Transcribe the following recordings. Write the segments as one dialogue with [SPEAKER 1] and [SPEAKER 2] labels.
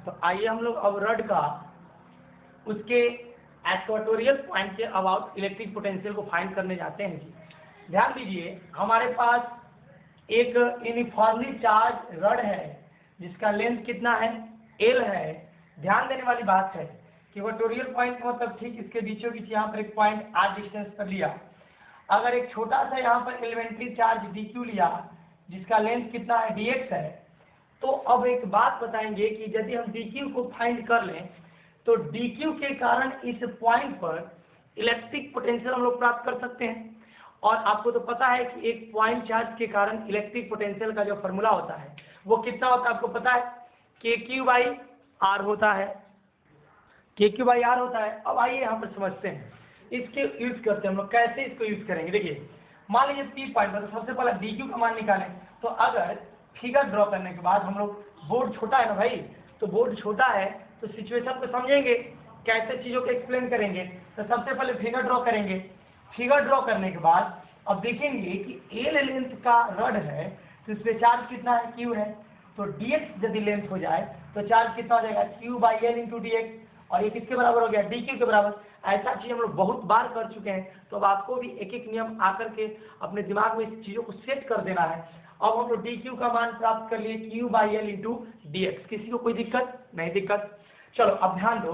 [SPEAKER 1] तो आइए हम लोग अब रड का उसके इक्वेटोरियल पॉइंट के अबाउट इलेक्ट्रिक पोटेंशियल को फाइंड करने जाते हैं जी। ध्यान दीजिए, हमारे पास एक यूनिफॉर्मली चार्ज रड है जिसका लेंथ कितना है, एल है। ध्यान देने वाली बात है कि इक्वेटोरियल पॉइंट मतलब ठीक इसके बीचों बीच यहाँ पर एक पॉइंट आर डिस्टेंस पर लिया। अगर एक छोटा सा यहाँ पर एलिमेंट्री चार्ज डी क्यू लिया जिसका लेंथ कितना है, डी एक्स है, तो अब एक बात बताएंगे कि यदि हम डी क्यू को फाइंड कर लें तो डी क्यू के कारण इस पॉइंट पर इलेक्ट्रिक पोटेंशियल हम लोग प्राप्त कर सकते हैं। और आपको तो पता है कि एक पॉइंट चार्ज के कारण इलेक्ट्रिक पोटेंशियल का जो फॉर्मूला होता है वो कितना होता है, आपको पता है, के क्यू बाई आर होता है, के क्यू बाई आर होता है। अब आइए यहाँ पर समझते हैं, इसके यूज करते हैं हम लोग। कैसे इसको यूज करेंगे, देखिए मान लीजिए पी पॉइंट पर, तो सबसे पहले डी क्यू का मान निकालें। तो अगर फिगर ड्रॉ करने के बाद हम लोग, बोर्ड छोटा है ना भाई, तो बोर्ड छोटा है तो सिचुएशन को समझेंगे, कैसे चीज़ों को एक्सप्लेन करेंगे। तो सबसे पहले फिगर ड्रॉ करेंगे। फिगर ड्रॉ करने के बाद अब देखेंगे कि एल लेंथ का रड है तो इस पर चार्ज कितना है, क्यू है। तो डी एक्स यदि लेंथ हो जाए तो चार्ज कितना हो जाएगा, Q by L into D x, और ये किसके बराबर हो गया, डी क्यू के बराबर। ऐसा चीज़ हम लोग बहुत बार कर चुके हैं, तो अब आपको भी एक एक नियम आकर के अपने दिमाग में इस चीज़ों को सेट कर देना है। अब हम लोग डी क्यू का मान प्राप्त कर लिए, Q by L into D x. किसी को कोई दिक्कत नहीं, दिक्कत। चलो अब ध्यान दो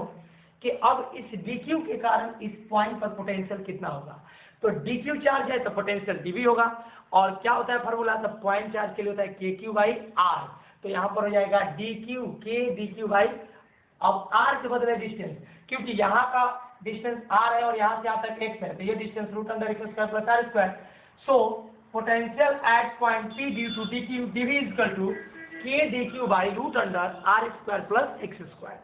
[SPEAKER 1] कि अब इस डी क्यू के कारण इस पॉइंट पर पोटेंशियल कितना होगा। तो डी क्यू चार्ज है तो पोटेंशियल डीवी होगा, और क्या होता है फार्मूला, तो पॉइंट चार्ज के लिए होता है के क्यू बाई आर। तो यहाँ पर हो जाएगा डी क्यू के डी क्यू बाई, अब आर के बदले डिस्टेंस, क्योंकि यहाँ का डिस्टेंस आर है और यहाँ से यहाँ तक एक्स है, तो ये distance root under x square plus r square. So potential at point P due to d q dV is equal to k d q by root under r square plus x square,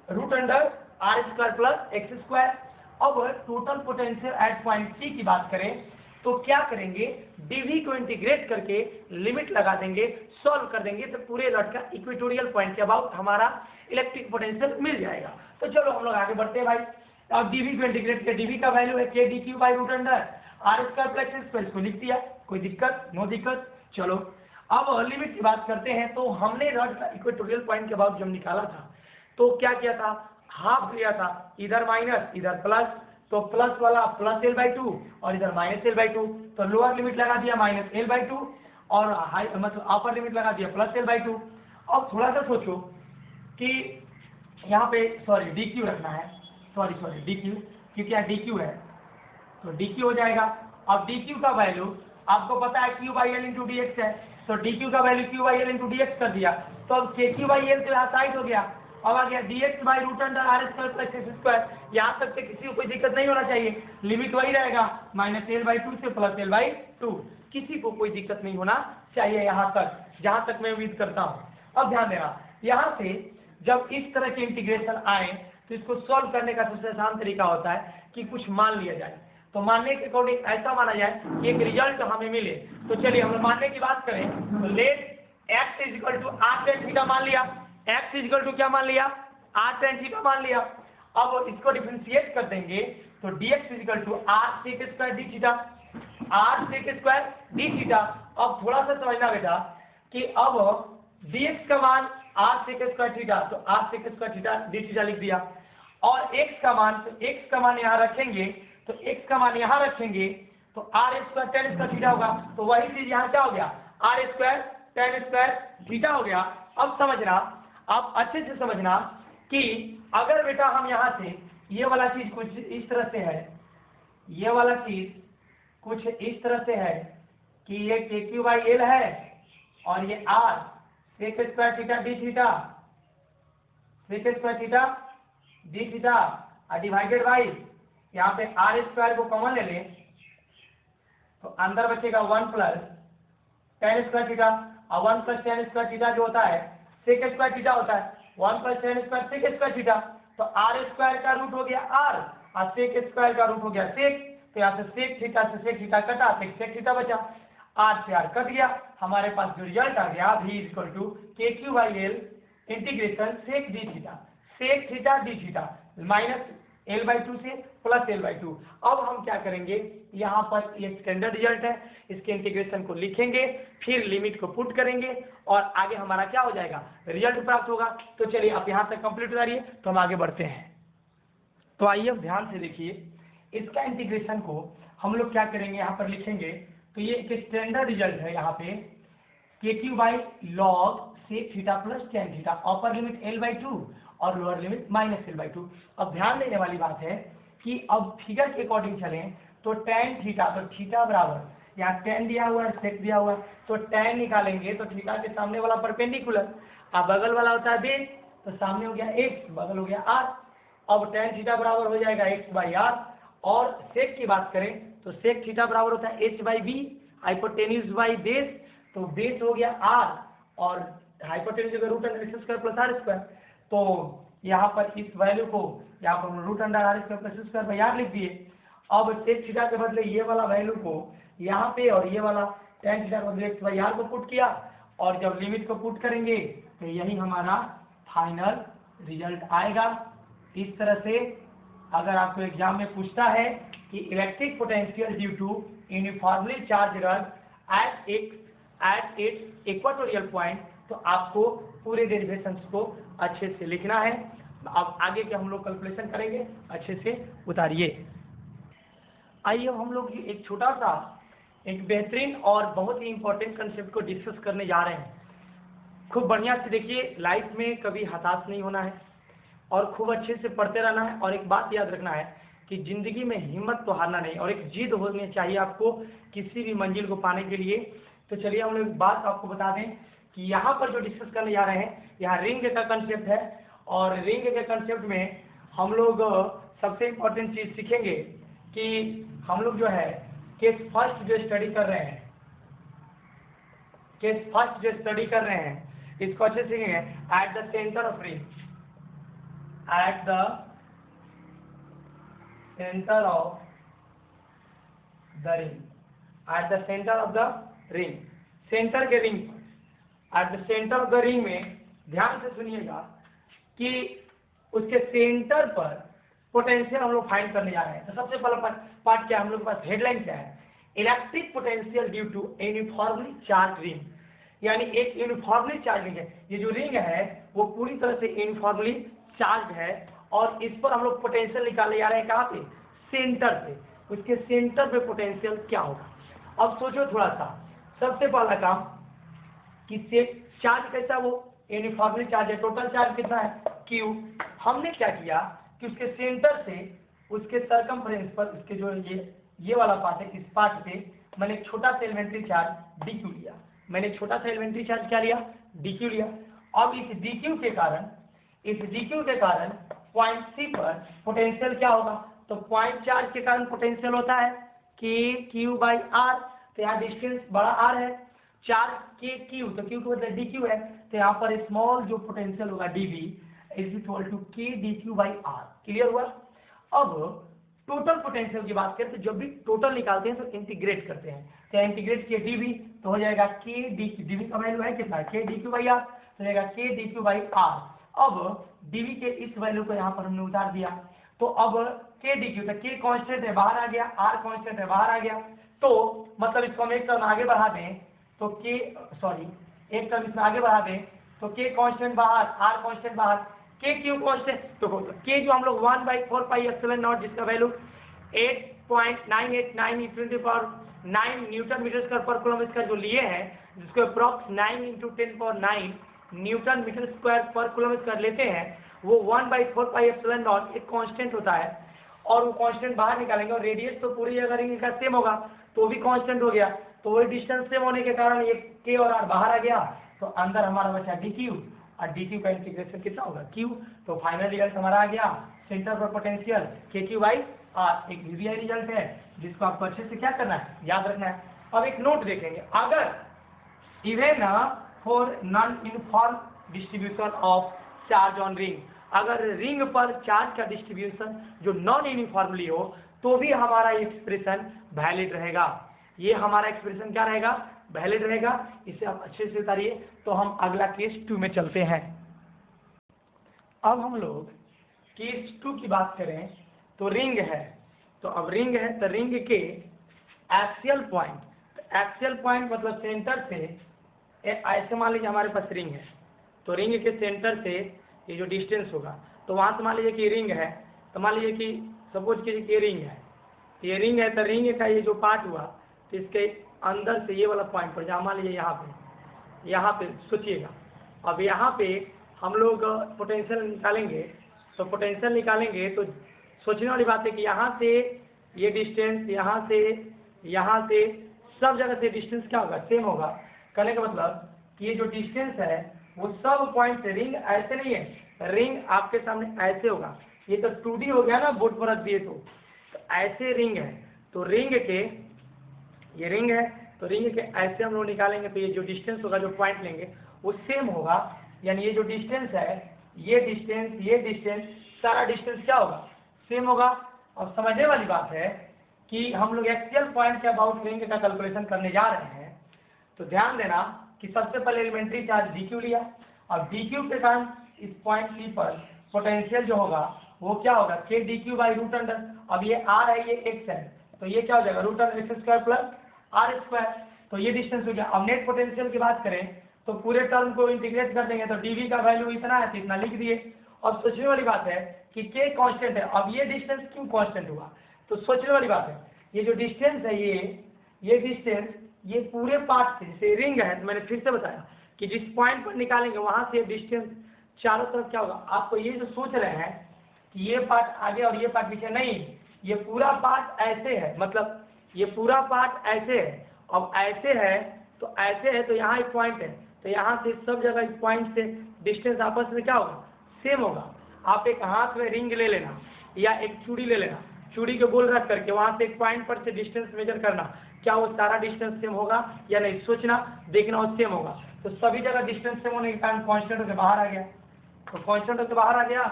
[SPEAKER 1] root under r square plus x square. अब total potential at point C की बात करें तो क्या करेंगे, DV को integrate करके limit लगा देंगे, सॉल्व कर देंगे, तो पूरे रड का इक्वेटोरियल पॉइंट के अबाउट हमारा इलेक्ट्रिक पोटेंशियल मिल जाएगा। तो चलो हम लोग आगे बढ़ते हैं भाई। अब डीवी को इंटीग्रेट किया, डीवी का वैल्यू है k d q by root under r square plus x square, इसको लिख दिया, कोई दिक्कत, नो दिक्कत। चलो अब लिमिट की बात करते हैं। तो हमने रड का इक्वेटोरियल पॉइंट के अबाउट जब निकाला था तो क्या किया था, हाफ लिया था, इधर माइनस इधर प्लस, तो प्लस वाला प्लस एल बाई टू और इधर माइनस एल बाई टू, तो लोअर लिमिट लगा दिया माइनस एल बाई टू और हाई मतलब अपर लिमिट लगा दिया प्लस एल बाई टू। अब थोड़ा सा सोचो कि यहाँ पे सॉरी डी क्यू रखना है, सॉरी डी क्यू, क्योंकि यहाँ डी क्यू है तो डी क्यू हो जाएगा। अब डी क्यू का वैल्यू आपको पता है Q by L into D x है, तो डी क्यू का value Q by L into D x कर दिया, तो अब के क्यू बाई एल तो यहाँ साइड हो गया। अब आ गया d x by root under r square plus x square, यहाँ तक से किसी को कोई दिक्कत नहीं होना चाहिए, लिमिट वही रहेगा माइनस एल बाई टू से प्लस एल बाई टू, किसी को कोई दिक्कत नहीं होना चाहिए यहाँ तक, जहाँ तक मैं उम्मीद करता हूँ। अब ध्यान देना, यहाँ से जब इस तरह के इंटीग्रेशन आए तो इसको सॉल्व करने का सबसे आसान तरीका होता है कि कुछ मान लिया जाए। तो मानने के अकॉर्डिंग ऐसा माना जाए कि एक रिजल्ट हमें मिले। तो चलिए हम लोग मानने की बात करें तो let x is equal to r tan theta मान लिया, एक्स इज इक्वल टू क्या मान लिया, आर टेन थीटा मान लिया। अब इसको डिफरेंशिएट कर देंगे तो d x is equal to r sec square d theta, r sec square d theta. अब थोड़ा सा समझना बेटा कि अब डी एक्स का मान आर सेक स्क्वायर थीटा, तो r sec square theta d theta लिख दिया, और एक्स का मान, तो एक्स का मान यहाँ रखेंगे, तो एक्स का मान यहाँ रखेंगे तो r square tan square theta होगा, तो वही चीज यहाँ क्या हो गया, r square tan square theta हो गया। अब समझना, आप अच्छे से समझना कि अगर बेटा हम यहाँ से ये वाला चीज कुछ इस तरह से है, ये वाला चीज कुछ इस तरह से है कि ये के क्यू बाई एल है और ये r sec square theta d theta, sec square theta d theta divided by यहाँ पे आर स्क्वायर को कॉमन ले लें तो अंदर बचेगा one plus tan square theta, और one plus tan square theta जो होता है सेक स्क्वायर थीटा होता है, one plus tan square sec square theta, तो आर स्क्वायर का रूट हो गया आर और सेक स्क्वायर का रूट हो गया सेक, तो यहाँ से सेक थीटा कटा, सेक थीटा बचा, आर से आर कट गया, हमारे पास जो रिजल्ट आ गया v equal to k q by L integration sec d theta d theta minus L/2 से प्लस L/2। अब हम क्या करेंगे, यहाँ पर ये स्टैंडर्ड रिजल्ट है, इसके इंटीग्रेशन को लिखेंगे, फिर लिमिट को पुट करेंगे और आगे हमारा क्या हो जाएगा, रिजल्ट प्राप्त होगा। तो चलिए आप यहाँ तक कंप्लीट करिए तो हम आगे बढ़ते हैं। तो आइए अब ध्यान से देखिए, इसका इंटीग्रेशन को हम लोग क्या करेंगे, यहाँ पर लिखेंगे। तो ये एक स्टैंडर्ड रिजल्ट है यहाँ पे KQ by log sec theta plus tan theta, upper limit L/2 और लोअर लिमिट -L/2। अब ध्यान देने वाली बात है कि अब फिगर के अकॉर्डिंग चलें तो टेन थीटा, तो थीटा बराबर यहाँ टेन दिया हुआ है, सेक दिया हुआ है, तो टेन निकालेंगे तो थीटा के सामने वाला परपेंडिकुलर, अब बगल वाला होता है बेस, तो सामने हो गया x, बगल हो गया r। अब टेन थीटा बराबर हो जाएगा x/r। और सेक की बात करें तो सेक थीटा बराबर होता है h/b, हाइपोटेन्यूज बाई बेस, तो बेस हो गया r और हाइपोटेन्यूज का root under x square plus r square. तो यहाँ पर इस वैल्यू को यहाँ पर root under r square plus square by r लिख दिए। अब सेक थीटा के बदले ये वाला वैल्यू को यहाँ पे और ये वाला टेन थीटा के बदले x/r को पुट किया, और जब लिमिट को पुट करेंगे तो यही हमारा फाइनल रिजल्ट आएगा। इस तरह से अगर आपको एग्जाम में पूछता है कि electric potential due to uniformly charge rod at its equatorial point, तो आपको पूरे डेरिवेशंस को अच्छे से लिखना है। अब आगे के हम लोग कैलकुलेशन करेंगे, अच्छे से उतारिए। आइए अब हम लोग एक छोटा सा एक बेहतरीन और बहुत ही इंपॉर्टेंट कंसेप्ट को डिस्कस करने जा रहे हैं। खूब बढ़िया से देखिए, लाइफ में कभी हताश नहीं होना है और खूब अच्छे से पढ़ते रहना है। और एक बात याद रखना है कि जिंदगी में हिम्मत तो हारना नहीं, और एक जिद होनी चाहिए आपको किसी भी मंजिल को पाने के लिए। तो चलिए हम लोग एक बात आपको बता दें कि यहाँ पर जो डिस्कस करने जा रहे हैं, यहाँ रिंग का कंसेप्ट है, और रिंग के कंसेप्ट में हम लोग सबसे इम्पोर्टेंट चीज़ सीखेंगे कि हम लोग जो है केस फर्स्ट जो स्टडी कर रहे हैं, इसको अच्छे से सीखेंगे। At the centre of ring, at the center of the ring, at the center of the ring, centre के ring, at the center of the ring में ध्यान से सुनिएगा कि उसके सेंटर पर पोटेंशियल हम लोग फाइंड करने जा रहे हैं। तो सबसे पहला पार्ट क्या है, हम लोग के पास हेडलाइन क्या है, electric potential due to uniformly charge ring, यानी एक यूनिफॉर्मली चार्ज रिंग है। ये जो रिंग है वो पूरी तरह से यूनिफॉर्मली चार्ज है, और इस पर हम लोग पोटेंशियल निकालने जा रहे हैं। कहाँ पे, सेंटर पे। उसके सेंटर पे पोटेंशियल क्या होगा। अब सोचो थोड़ा सा, सबसे पहला काम कि से चार्ज कैसा, वो यूनिफॉर्मली चार्ज है, टोटल चार्ज कितना है Q। हमने क्या किया कि उसके सेंटर से उसके सरकमफ्रेंस पर, उसके जो ये वाला पार्ट है, इस पार्ट पे मैंने एक छोटा सा एलिमेंट्री चार्ज DQ लिया। मैंने एक छोटा सा एलिमेंट्री चार्ज क्या लिया, DQ लिया। अब इस DQ के कारण पॉइंट C पर पोटेंशियल क्या होगा, तो पॉइंट चार्ज के कारण पोटेंशियल होता है KQ/R। तो यहाँ डिस्टेंस बड़ा R है, चार्ज KQ, तो Q के बदले DQ है, तो यहाँ पर स्मॉल जो पोटेंशियल होगा DV is equal to KdQ/R। Clear हुआ। अब टोटल पोटेंशियल की बात करें तो जब भी टोटल निकालते हैं तो इंटीग्रेट करते हैं, तो इंटीग्रेट किए DV तो हो जाएगा KdQ, DV का वैल्यू है कितना, KdQ/R, तो जाएगा KdQ/R। अब DV के इस वैल्यू को यहाँ पर हमने उतार दिया, तो अब KdQ, तो K कांस्टेंट है बाहर आ गया, R कांस्टेंट है बाहर आ गया, तो मतलब इसको हम एक टर्म आगे बढ़ा दें तो एक टर्म इसमें आगे बढ़ा दें तो K कांस्टेंट बाहर, R कांस्टेंट बाहर, KQ कांस्टेंट, तो K जो हम लोग 1/4πε0 जिसका वैल्यू 8.989 × 9 न्यूटन मीटर स्क्वायर पर कूलम इसका जो लिए हैं, जिसको अप्रॉक्स 9 × 10⁹ न्यूटन मीटर स्क्वायर पर कूलम स्क्वायर लेते हैं, वो 1/4πε0 एक कांस्टेंट होता है, और वो कांस्टेंट बाहर निकालेंगे, और रेडियस तो पूरी जगह रिंग का सेम होगा, तो भी कांस्टेंट हो गया, तो वही डिस्टेंस सेम होने के कारण ये K और R बाहर आ गया, तो अंदर हमारा बचा DQ, और DQ का इंटीग्रेशन कितना होगा Q। तो फाइनल रिजल्ट हमारा आ गया सेंटर पर पोटेंशियल KQ/R। एक VVI रिजल्ट है जिसको आपको अच्छे से क्या करना है, याद रखना है। अब एक नोट देखेंगे, अगर even for non uniform distribution of charge on ring, अगर रिंग पर चार्ज का डिस्ट्रीब्यूशन जो नॉन यूनिफॉर्मली हो, तो भी हमारा एक्सप्रेशन वैलिड रहेगा। ये हमारा एक्सप्रेशन क्या रहेगा, वैलिड रहेगा। इसे आप अच्छे से उतारिए। तो हम अगला केस 2 में चलते हैं। अब हम लोग केस 2 की बात करें तो रिंग है, तो अब रिंग है तो रिंग के एक्सियल पॉइंट, एक्सियल पॉइंट मतलब सेंटर से ऐसे मान लीजिए हमारे पास रिंग है, तो रिंग के सेंटर से ये जो डिस्टेंस होगा, तो वहाँ से मान लीजिए कि रिंग है, तो मान लीजिए कि सपोज कीजिए कि ये रिंग है, ये रिंग है, तो रिंग का ये जो पार्ट हुआ, तो इसके अंदर से ये वाला पॉइंट पर जहाँ मान लीजिए यहाँ पे सोचिएगा, अब यहाँ पे हम लोग पोटेंशियल निकालेंगे, तो पोटेंशियल निकालेंगे तो सोचने वाली बात है कि यहाँ से ये डिस्टेंस, यहाँ से सब जगह से डिस्टेंस क्या होगा, सेम होगा। कहने का मतलब कि ये जो डिस्टेंस है वो सब पॉइंट से, रिंग ऐसे नहीं है, रिंग आपके सामने ऐसे होगा, ये तो 2D हो गया ना बोर्ड पर रख दिए तो ऐसे रिंग है, तो रिंग के ये रिंग है, तो रिंग के ऐसे हम लोग निकालेंगे, तो ये जो डिस्टेंस होगा, जो पॉइंट लेंगे वो सेम होगा, यानी ये जो डिस्टेंस है, ये डिस्टेंस सारा डिस्टेंस क्या होगा, सेम होगा। अब समझने वाली बात है कि हम लोग एक्सियल पॉइंट के अबाउट रिंग का कैलकुलेशन करने जा रहे हैं, तो ध्यान देना कि सबसे पहले एलिमेंट्री चार्ज dq लिया, अब dq के कारण इस पॉइंट P पर पोटेंशियल जो होगा वो क्या होगा, k dq by root under, अब ये r है, ये x है, तो ये क्या हो जाएगा root under x square plus r square, तो ये डिस्टेंस हो गया। अब नेट पोटेंशियल की बात करें तो पूरे टर्म को इंटीग्रेट कर देंगे, तो dv का वैल्यू इतना है तो इतना लिख दिए। अब सोचने वाली बात है कि k कांस्टेंट है, अब ये डिस्टेंस क्यों कांस्टेंट हुआ, तो सोचने वाली बात है, ये जो डिस्टेंस है, ये डिस्टेंस ये पूरे पार्ट से, जैसे रिंग है, तो मैंने फिर से बताया कि जिस पॉइंट पर निकालेंगे वहां से डिस्टेंस चारों तरफ क्या होगा। आपको ये जो सोच रहे हैं कि ये पार्ट आगे और ये पार्ट पीछे, नहीं, ये पूरा पार्ट ऐसे है, मतलब ये पूरा पार्ट ऐसे है, अब ऐसे है तो यहाँ एक पॉइंट है, तो यहाँ से सब जगह इस पॉइंट से डिस्टेंस आपस में क्या होगा, सेम होगा। आप एक हाथ में रिंग ले लेना या एक चूड़ी ले लेना, चूड़ी के गोल रख करके वहां से एक पॉइंट पर से डिस्टेंस मेजर करना, क्या वो सारा डिस्टेंस सेम होगा या नहीं, सोचना, देखना वो सेम होगा। तो सभी जगह डिस्टेंस सेम होने के कारण कांस्टेंट होकर बाहर आ गया, तो कांस्टेंट होकर बाहर आ गया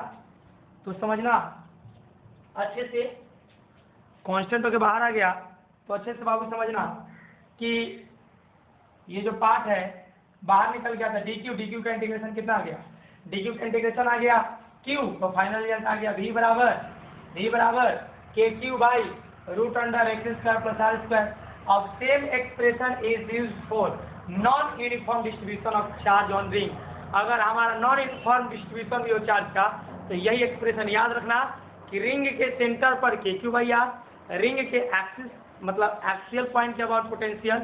[SPEAKER 1] तो समझना अच्छे से, कांस्टेंट होकर बाहर आ गया तो अच्छे से बाबू समझना कि ये जो पार्ट है बाहर निकल गया था dq का इंटीग्रेशन कितना आ गया, dq का इंटीग्रेशन आ गया q, तो फाइनल रिजल्ट आ गया v बराबर kq by root under x square plus r square. अब same expression is used for non uniform distribution of charge on ring. अगर हमारा नॉन यूनिफॉर्म डिस्ट्रीब्यूशन भी हो चार्ज का, तो यही एक्सप्रेशन याद रखना कि रिंग के सेंटर पर kq बाई आर, रिंग के एक्सिस मतलब एक्सियल पॉइंट के about potential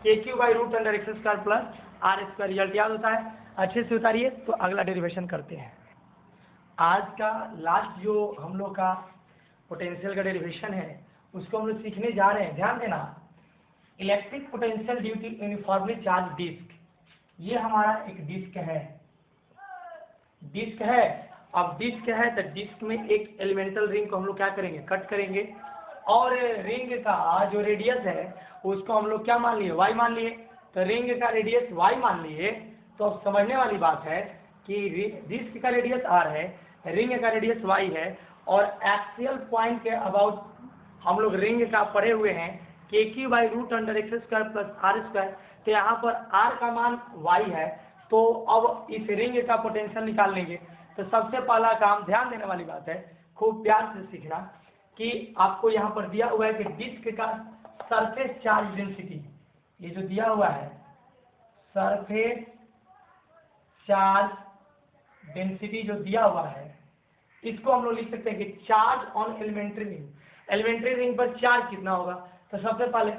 [SPEAKER 1] kq by root under x square plus r square, result याद होता है। अच्छे से उतारिए, तो अगला डेरिवेशन करते हैं। आज का लास्ट जो हम लोग का पोटेंशियल का डेरिवेशन है उसको हम लोग सीखने जा रहे हैं। ध्यान देना, electric potential due to uniformly charge disc, ये हमारा एक डिस्क है, अब डिस्क है तो डिस्क में एक एलिमेंटल रिंग को हम लोग क्या करेंगे, कट करेंगे, और रिंग का जो रेडियस है उसको हम लोग क्या मान लिए, y मान लिए, तो रिंग का रेडियस y मान लिए। तो अब समझने वाली बात है कि डिस्क का रेडियस r है, रिंग का रेडियस y है, और एक्सियल पॉइंट के अबाउट हम लोग रिंग का पढ़े हुए हैं kq by root under x square plus r square, तो यहाँ पर r का मान y है, तो अब इस रिंग का पोटेंशियल निकाल लेंगे। तो सबसे पहला काम, ध्यान देने वाली बात है, खूब प्यार से सीखना कि आपको यहाँ पर दिया हुआ है कि डिस्क का सरफेस चार्ज डेंसिटी, ये जो दिया हुआ है सरफेस चार्ज डेंसिटी जो दिया हुआ है, इसको हम लोग लिख सकते हैं कि charge on elementary ring, elementary ring पर चार्ज कितना होगा। तो सबसे पहले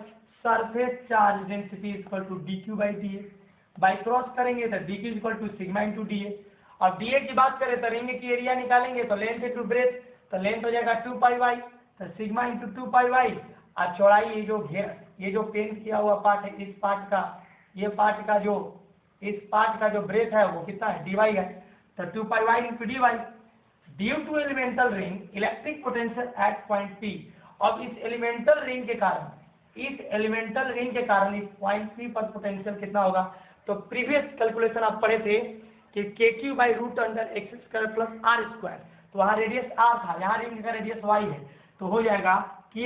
[SPEAKER 1] surface charge density equal to dq by d a, by cross करेंगे तो dq equal to sigma into d a. अब डी ए की बात करें तो रिंग की एरिया निकालेंगे तो लेंथ इंटू ब्रेथ, तो लेंथ हो जाएगा 2 पाई वाई, तो सिग्मा इंटू 2 पाई वाई, और चौड़ाई ये जो पेंट किया हुआ पार्ट है, इस पार्ट का, ये पार्ट का जो इस पार्ट का जो ब्रेथ है वो कितना है, dy है, तो 2 pi y into d y. Due to elemental ring electric potential at point P, अब इस एलिमेंटल रिंग के कारण इस पॉइंट P पर पोटेंशियल कितना होगा। तो प्रीवियस कैलकुलेशन आप पढ़े थे कि kq by root under x square plus r square, तो वहाँ रेडियस r था, यहाँ रिंग का रेडियस y है, तो हो जाएगा कि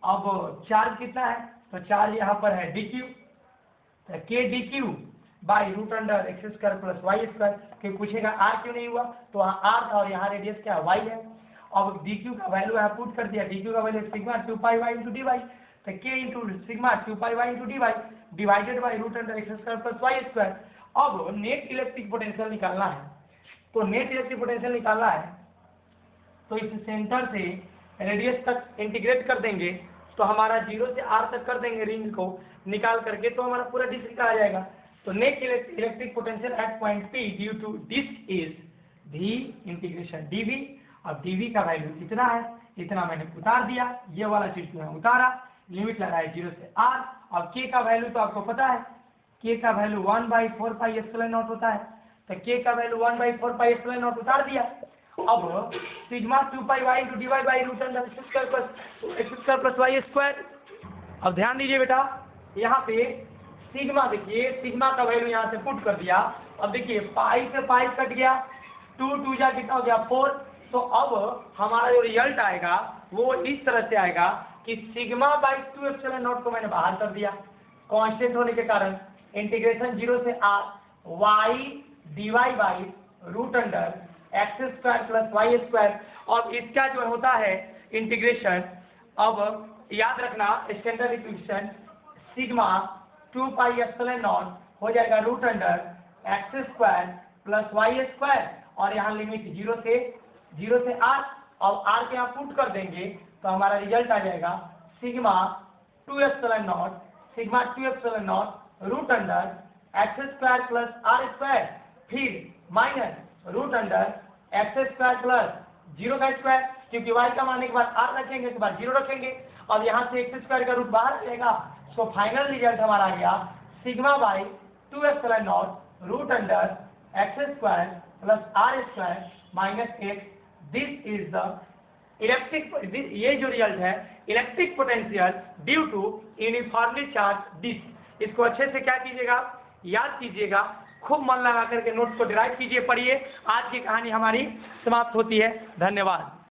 [SPEAKER 1] अब चार्ज कितना है, तो चार्ज यहाँ पर है dq, तो k dq by root under x square plus y square, क्योंकि पूछेगा r क्यों नहीं हुआ, तो वहाँ r था और यहाँ रेडियस क्या है y है। अब डी क्यू का वैल्यू यहाँ पुट कर दिया, डी क्यू का value sigma 2 pi y into d y, तो k into sigma 2 pi y into d y divided by root under x square plus y square. अब net electric potential निकालना है, तो net electric potential निकालना है तो इस सेंटर से रेडियस तक इंटीग्रेट कर देंगे, तो हमारा 0 से r तक कर देंगे रिंग को निकाल करके, तो हमारा पूरा डिस्क निकाल आ जाएगा। तो net electric potential at point P due to disc is v integration dv। अब dv का वैल्यू कितना है, इतना मैंने उतार दिया, ये वाला चीज मैं उतारा, लिमिट लगाया 0 से r। अब k का वैल्यू तो आपको पता है, k का वैल्यू 1/4 पाई एप्सिलॉन नॉट होता है, तो k का वैल्यू 1/4 पाई एप्सिलॉन नॉट उतार दिया। अब sigma 2 pi y into d y by root under x square plus y square. अब ध्यान दीजिए बेटा, यहाँ पे सिग्मा देखिए, सिग्मा का वैल्यू यहाँ से पुट कर दिया। अब देखिए पाई से पाई कट गया, 2 जा कितना हो गया 4। तो अब हमारा जो रिजल्ट आएगा वो इस तरह से आएगा कि सिग्मा बाई 2 एप्सिलॉन नॉट को मैंने बाहर कर दिया कांस्टेंट होने के कारण, इंटीग्रेशन 0 से r y dy by root under x square plus y square. और इसका जो होता है इंटीग्रेशन, अब याद रखना standard equation sigma 2 pi epsilon not हो जाएगा root under x square plus y square, और यहाँ लिमिट 0 से r, और r के यहाँ पुट कर देंगे तो हमारा रिजल्ट आ जाएगा sigma 2 epsilon not root under x square plus r square, फिर minus root under x square plus 0 का स्क्वायर, क्योंकि y का मानने के बाद r रखेंगे तो बाद 0 रखेंगे। अब यहाँ से एक्स स्क्वायर का रूट बाहर आ जाएगा, तो फाइनल रिजल्ट हमारा आ गया sigma by 2 epsilon not root under x square plus r square minus x। This is the electric, ये जो रिजल्ट है electric potential due to uniformly charge disc. इसको अच्छे से क्या कीजिएगा, याद कीजिएगा, खूब मन लगा करके नोट्स को डिराइव कीजिए, पढ़िए। आज की कहानी हमारी समाप्त होती है। धन्यवाद।